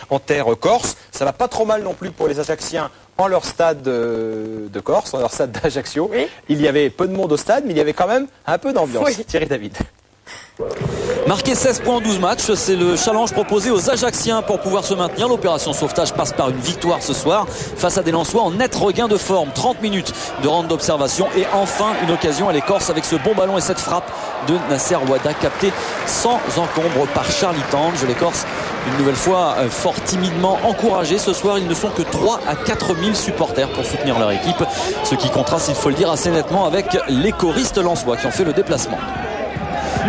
en terre corse. Ça va pas trop mal non plus pour les Ajacciens en leur stade de Corse, en leur stade d'Ajaccio. Oui. Il y avait peu de monde au stade, mais il y avait quand même un peu d'ambiance. Oui. Thierry David. Marquer 16 points en 12 matchs, c'est le challenge proposé aux Ajacciens pour pouvoir se maintenir. L'opération sauvetage passe par une victoire ce soir face à des Lensois en net regain de forme. 30 minutes de ronde d'observation et enfin une occasion à l'Écorce avec ce bon ballon et cette frappe de Nasser Ouada captée sans encombre par Charlie Tange. L'Écorce une nouvelle fois fort timidement encouragé. Ce soir, ils ne sont que 3 à 4 000 supporters pour soutenir leur équipe. Ce qui contraste, il faut le dire, assez nettement avec les choristes lensois qui ont fait le déplacement.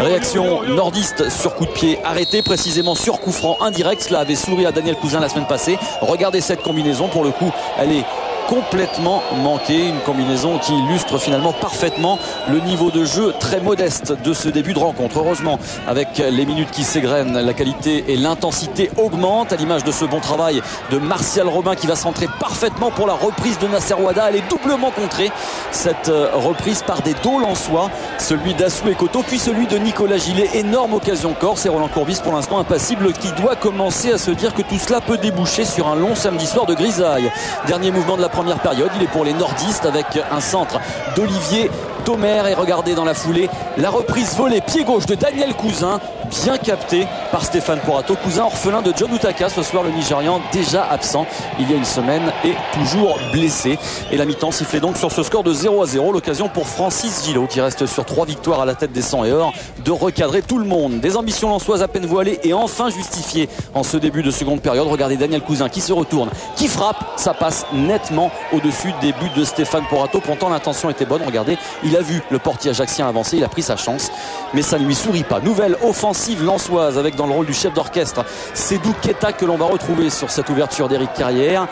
Réaction nordiste sur coup de pied arrêté, précisément sur coup franc indirect. Cela avait souri à Daniel Cousin la semaine passée. Regardez cette combinaison, pour le coup elle est complètement manquée, une combinaison qui illustre finalement parfaitement le niveau de jeu très modeste de ce début de rencontre. Heureusement, avec les minutes qui s'égrènent, la qualité et l'intensité augmentent, à l'image de ce bon travail de Martial Robin qui va centrer parfaitement pour la reprise de Nasser Ouada. Elle est doublement contrée, cette reprise, par des dos lensois, celui d'Assou Ekoto puis celui de Nicolas Gillet. Énorme occasion corse et Roland Courbis pour l'instant impassible, qui doit commencer à se dire que tout cela peut déboucher sur un long samedi soir de grisaille. Dernier mouvement de la première période, il est pour les nordistes avec un centre d'Olivier Thomer et regardez dans la foulée la reprise volée pied gauche de Daniel Cousin, bien capté par Stéphane Porato. Cousin orphelin de John Utaka ce soir, le Nigérian déjà absent il y a une semaine et toujours blessé. Et la mi-temps sifflait donc sur ce score de 0-0. L'occasion pour Francis Gillot, qui reste sur 3 victoires à la tête des 100 et or, de recadrer tout le monde. Des ambitions lensoises à peine voilées et enfin justifiées en ce début de seconde période. Regardez Daniel Cousin qui se retourne, qui frappe, ça passe nettement au-dessus des buts de Stéphane Porato. Pourtant l'intention était bonne, regardez, il a vu le portier ajaccien avancer, il a pris sa chance, mais ça ne lui sourit pas. Nouvelle offensive lensoise avec dans le rôle du chef d'orchestre Sédou Keita, que l'on va retrouver sur cette ouverture d'Éric Carrière.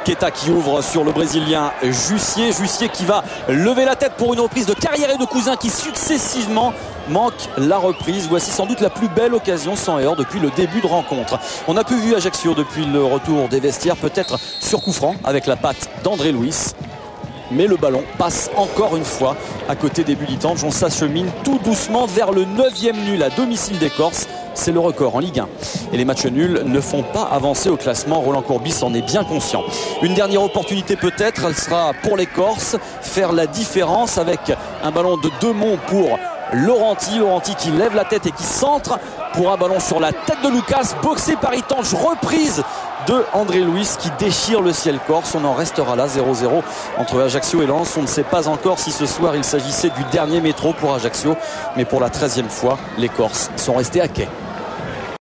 Keita qui ouvre sur le Brésilien Jussier. Jussier qui va lever la tête pour une reprise de Carrière et de Cousin qui successivement manque la reprise. Voici sans doute la plus belle occasion sans erreur depuis le début de rencontre. On a peu vu Ajaccio depuis le retour des vestiaires, peut-être sur coup franc avec la patte d'André Louis. Mais le ballon passe encore une fois à côté des Bullitanges. On s'achemine tout doucement vers le 9e nul à domicile des Corses. C'est le record en Ligue 1. Et les matchs nuls ne font pas avancer au classement. Roland Courbis en est bien conscient. Une dernière opportunité peut-être, elle sera pour les Corses. Faire la différence avec un ballon de Demont pour Laurenti. Laurenti qui lève la tête et qui centre pour un ballon sur la tête de Lucas. Boxé par Itange, reprise de André Louis qui déchire le ciel corse. On en restera là, 0-0 entre Ajaccio et Lens. On ne sait pas encore si ce soir il s'agissait du dernier métro pour Ajaccio, mais pour la 13e fois, les Corses sont restés à quai.